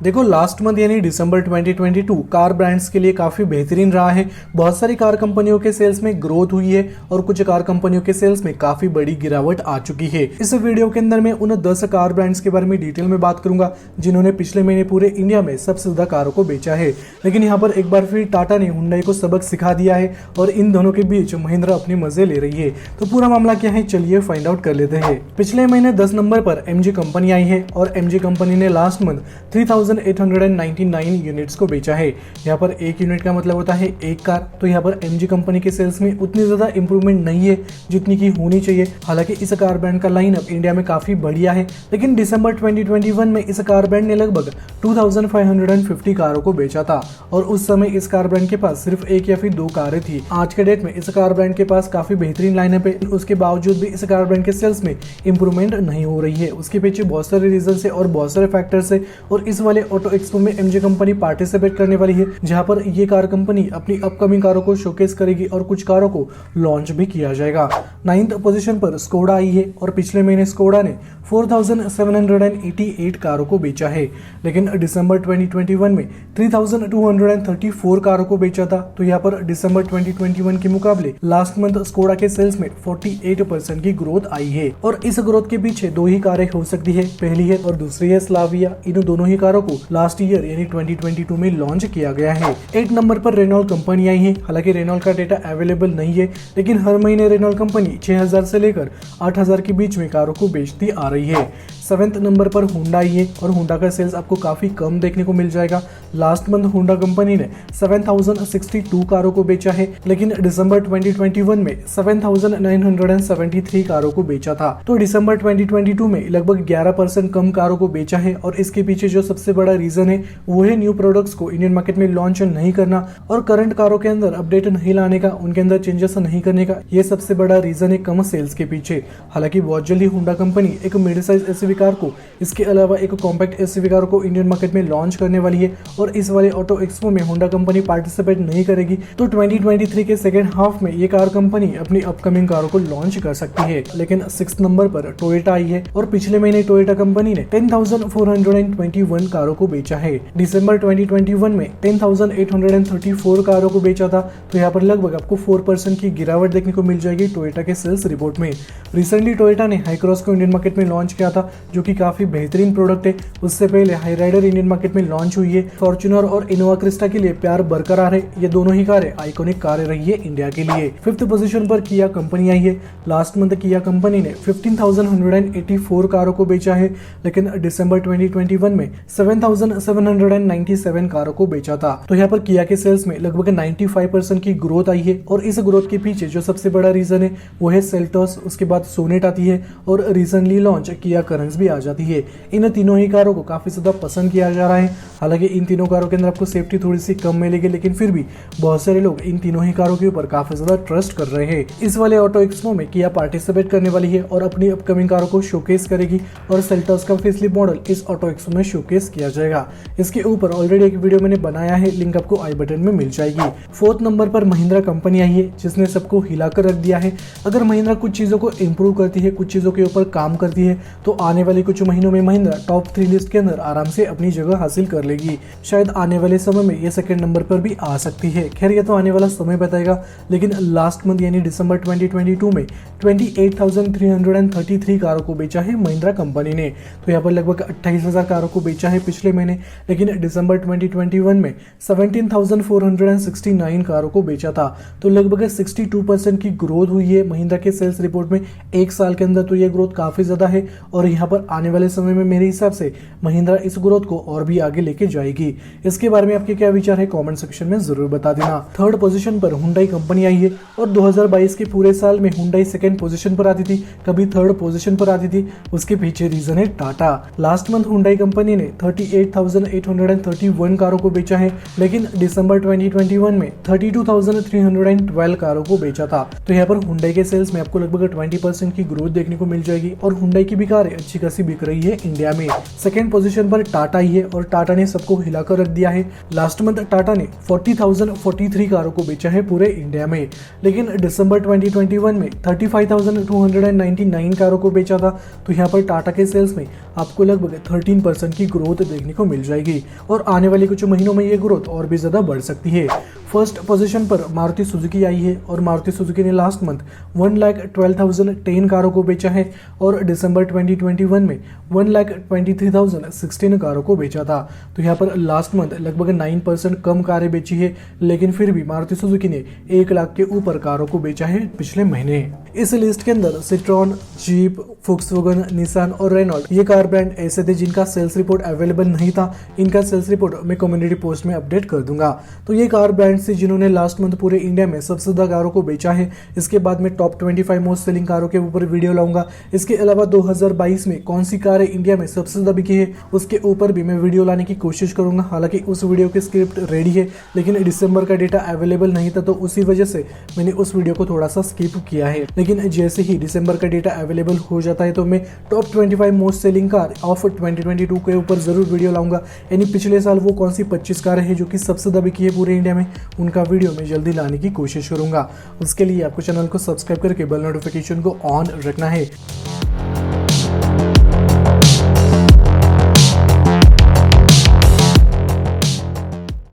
देखो last month यानी दिसंबर 2022 car brands के लिए काफी बेहतरीन रहा है। बहुत सारी कार कंपनियों के सेल्स में ग्रोथ हुई है और कुछ कार कंपनियों के सेल्स में काफी बड़ी गिरावट आ चुकी है। इस वीडियो के अंदर मैं उन 10 कार ब्रांड्स के बारे में डिटेल में बात करूंगा जिन्होंने पिछले महीने पूरे इंडिया में सबसे ज्यादा कारों को बेचा है। लेकिन यहाँ पर एक बार फिर टाटा ने हुंडई को सबक सिखा दिया है और इन दोनों के बीच महिंद्रा अपने मजे ले रही है। तो पूरा मामला क्या है, चलिए फाइंड आउट कर लेते हैं। पिछले महीने 10 नंबर पर एमजी कंपनी आई है और एमजी कंपनी ने लास्ट मंथ 3899 यूनिट्स को बेचा है। यहाँ पर एक यूनिट का मतलब होता है एक कार। तो यहाँ पर एमजी कंपनी के सेल्स में उतनी ज्यादा इंप्रूवमेंट नहीं है जितनी की होनी चाहिए। हालांकि इस कार ब्रांड का लाइनअप इंडिया में काफी बढ़िया है, लेकिन दिसंबर 2021 में इस कार ब्रांड ने लगभग 2550 कारों को बेचा था और उस समय इस कार ब्रांड के पास सिर्फ एक या फिर 2 कारें थी। आज के डेट में इस कार ब्रांड के पास काफी बेहतरीन लाइनअप है, उसके बावजूद भी इस कार ब्रांड के सेल्स में इंप्रूवमेंट नहीं हो रही है। उसके पीछे बहुत सारे रीजन है और बहुत सारे फैक्टर्स है और इस वाले ऑटो एक्सपो में एमजी कंपनी पार्टिसिपेट करने वाली है, जहां पर ये कार कंपनी अपनी अपकमिंग कारों को शोकेस करेगी और कुछ कारों को लॉन्च भी किया जाएगा। 9th पोजीशन पर स्कोडा आई है और पिछले महीने स्कोडा ने 4788 कारों को बेचा है, लेकिन दिसंबर 2021 में 3234 कारों को बेचा था। तो यहाँ पर दिसंबर 2021 के मुकाबले लास्ट मंथ स्कोडा के सेल्स में 48% की ग्रोथ आई है और इस ग्रोथ के पीछे 2 ही कारें हो सकती है, पहली है और दूसरी है स्लाविया। इन दोनों ही कारों को लास्ट ईयर यानी 2022 में लॉन्च किया गया है। 8 नंबर पर रेनॉल्ट कंपनी आई है। हालांकि रेनॉल्ट का डेटा अवेलेबल नहीं है, लेकिन हर महीने रेनॉल्ट कंपनी 6000 से लेकर 8000 के बीच में कारों को बेचती आ रही है। 7th नंबर पर होंडा आई है और होंडा का सेल्स आपको काफी कम देखने को मिल जाएगा। लास्ट मंथ होंडा कंपनी ने 7062 कारों को बेचा है, लेकिन दिसंबर 2021 में 7973 कारों को बेचा था। तो दिसंबर 2022 में लगभग 11% कम कारों को बेचा है और इसके पीछे जो सबसे बड़ा रीजन है वो है न्यू प्रोडक्ट्स को इंडियन मार्केट में लॉन्च नहीं करना और करंट कारों के अंदर अपडेट नहीं लाने का, उनके अंदर चेंजेस नहीं करने का। ये सबसे बड़ा रीजन है कम सेल्स के पीछे। हालांकि बहुत जल्दी होंडा कंपनी एक मिड साइज एसयूवी कार को, इसके अलावा एक कॉम्पैक्ट एसयूवी कार को इंडियन मार्केट में लॉन्च करने वाली है और इस वाले ऑटो एक्सपो में होंडा कंपनी पार्टिसिपेट नहीं करेगी। तो 2023 के सेकेंड हाफ में ये कार कंपनी अपनी अपकमिंग कारों को लॉन्च कर सकती है। लेकिन 6th नंबर पर टोयोटा आई है और पिछले महीने टोयोटा कंपनी ने 10,421 कारों को बेचा है। दिसंबर 2021 में 10,834 कारों को बेचा था। तो यहाँ पर लगभग आपको 4% की गिरावट देखने को मिल जाएगी टोयोटा के सेल्स रिपोर्ट में। रिसेंटली टोयोटा ने हाई क्रॉस को इंडियन मार्केट में लॉन्च किया था, जो कि काफी बेहतरीन प्रोडक्ट है। उससे पहले हाई राइडर इंडियन मार्केट में लॉन्च हुई है। फॉर्च्यूनर और इनोवा क्रिस्टा के लिए प्यार बरकरार है। ये दोनों ही कारें आइकॉनिक कारें रही है इंडिया के लिए। 5th पोजीशन पर किया कंपनी आई है। लास्ट मंथ किया कंपनी ने 15,184 कारों को बेचा है, लेकिन दिसंबर 2021 में 7,797 कारों को बेचा था। तो यहाँ पर किया के सेल्स में लगभग 95% की ग्रोथ आई है और इस ग्रोथ के पीछे जो सबसे बड़ा रीजन है वो है सेल्टोस, उसके बाद सोनेट आती है और रिसेंटली लॉन्च किया करंस भी आ जाती है। इन तीनों ही कारों को काफी ज्यादा पसंद किया जा रहा है। हालांकि इन तीनों कारों के अंदर आपको सेफ्टी थोड़ी सी कम मिलेगी, लेकिन फिर भी बहुत सारे लोग इन तीनों ही कारों के ऊपर काफी ज्यादा ट्रस्ट कर रहे हैं। इस वाले ऑटो एक्सपो में किया पार्टिसिपेट करने वाली है और अपनी अपकमिंग कारों को शोकेस करेगी और सेल्टोस का फेसलिफ्ट मॉडल इस ऑटो एक्सपो में शोकेस किया जाएगा। इसके ऊपर ऑलरेडी एक वीडियो मैंने बनाया है, लिंक आपको आई बटन में मिल जाएगी। 4th नंबर पर महिंद्रा कंपनी आई है, जिसने सबको हिलाकर रख दिया है। अगर महिंद्रा कुछ चीजों को इम्प्रूव करती है, कुछ चीजों के ऊपर काम करती है, तो आने वाले कुछ महीनों में महिंद्रा टॉप 3 लिस्ट के अंदर आराम से अपनी जगह हासिल कर लेगी। शायद आने वाले समय में ये 2nd नंबर पर भी आ सकती है। खैर ये तो आने वाला समय बताएगा, लेकिन लास्ट मंथ यानी दिसंबर 2022 में 28,333 कारों को बेचा है महिंद्रा कंपनी ने। तो यहाँ पर लगभग 28,000 कारों को बेचा है पिछले महीने, लेकिन दिसंबर 2021 में 17,469 कारों को बेचा था। तो लगभग 62% की ग्रोथ हुई है महिंद्रा के सेल्स रिपोर्ट में एक साल के अंदर। तो ये ग्रोथ काफी ज्यादा है और यहाँ पर आने वाले समय में मेरे हिसाब से महिंद्रा इस ग्रोथ को और भी आगे लेके जाएगी। इसके बारे में आपके क्या विचार है कमेंट सेक्शन में जरूर बता देना। 3rd पोजीशन पर हुंडई कंपनी आई है और 2022 के पूरे साल में हुंडई 2nd पोजीशन पर आती थी, कभी 3rd पोजीशन पर आती थी। उसके पीछे रीजन है Tata. Last month Hyundai company ने 38,831 कारों को बेचा है, लेकिन दिसंबर 2021 में 32,312 कारों को बेचा था। तो यहाँ पर हुंडई के सेल्स में आपको लगभग 20% की ग्रोथ देखने को मिल जाएगी और हुंडई की भी कारें अच्छी खासी बिक रही है इंडिया में। सेकेंड पोजीशन पर टाटा ही है और टाटा ने सबको हिलाकर रख दिया है। लास्ट मंथ टाटा ने 40,043 कारों को बेचा है पूरे इंडिया में, लेकिन दिसंबर 2021 में 35,299 कारों को बेचा था। तो यहाँ पर टाटा के सेल्स में आपको लगभग 13% की ग्रोथ देखने को मिल जाएगी और आने वाले कुछ महीनों में ये ग्रोथ और भी ज़्यादा बढ़ सकती है। फर्स्ट पोजीशन पर मारुति सुजुकी आई है और मारुति सुजुकी ने लास्ट मंथ 1,12,010 कारों को बेचा है और दिसंबर 2021 में 1,23,016 कारों को बेचा था। तो यहाँ पर लास्ट मंथ लगभग 9% कम कारें बेची है, लेकिन फिर भी मारुति सुजुकी ने 1 लाख के ऊपर कारों को बेचा है पिछले महीने। इस लिस्ट के अंदर सिट्रॉन, जीप, फोक्सवैगन, निसान और रेनॉल्ट ये कार ब्रांड ऐसे थे जिनका सेल्स रिपोर्ट अवेलेबल नहीं था। इनका सेल्स रिपोर्ट मैं कम्युनिटी पोस्ट में अपडेट कर दूंगा। तो ये कार ब्रांड से जिन्होंने लास्ट मंथ पूरे इंडिया में सबसे ज्यादा कारों को बेचा है। इसके बाद में टॉप 25 मोस्ट सेलिंग कारों के ऊपर वीडियो लाऊंगा। इसके अलावा 2022 में कौन सी कारें इंडिया में सबसे ज्यादा बिकी है उसके ऊपर भी मैं वीडियो लाने की कोशिश करूंगा। हालांकि उस वीडियो की स्क्रिप्ट रेडी है, लेकिन दिसंबर का डेटा अवेलेबल नहीं था, तो उसी वजह से मैंने उस वीडियो को थोड़ा सा स्किप किया है। लेकिन जैसे ही दिसंबर का डेटा अवेलेबल हो जाता है तो मैं top 25 most selling car of 2022 के ऊपर जरूर वीडियो लाऊंगा। यानी पिछले साल वो कौन सी 25 कारें हैं जो कि सबसे ज्यादा बिकी है पूरे इंडिया में, उनका वीडियो मैं जल्दी लाने की कोशिश करूंगा। उसके लिए आपको चैनल को सब्सक्राइब करके बेल नोटिफिकेशन को ऑन रखना है।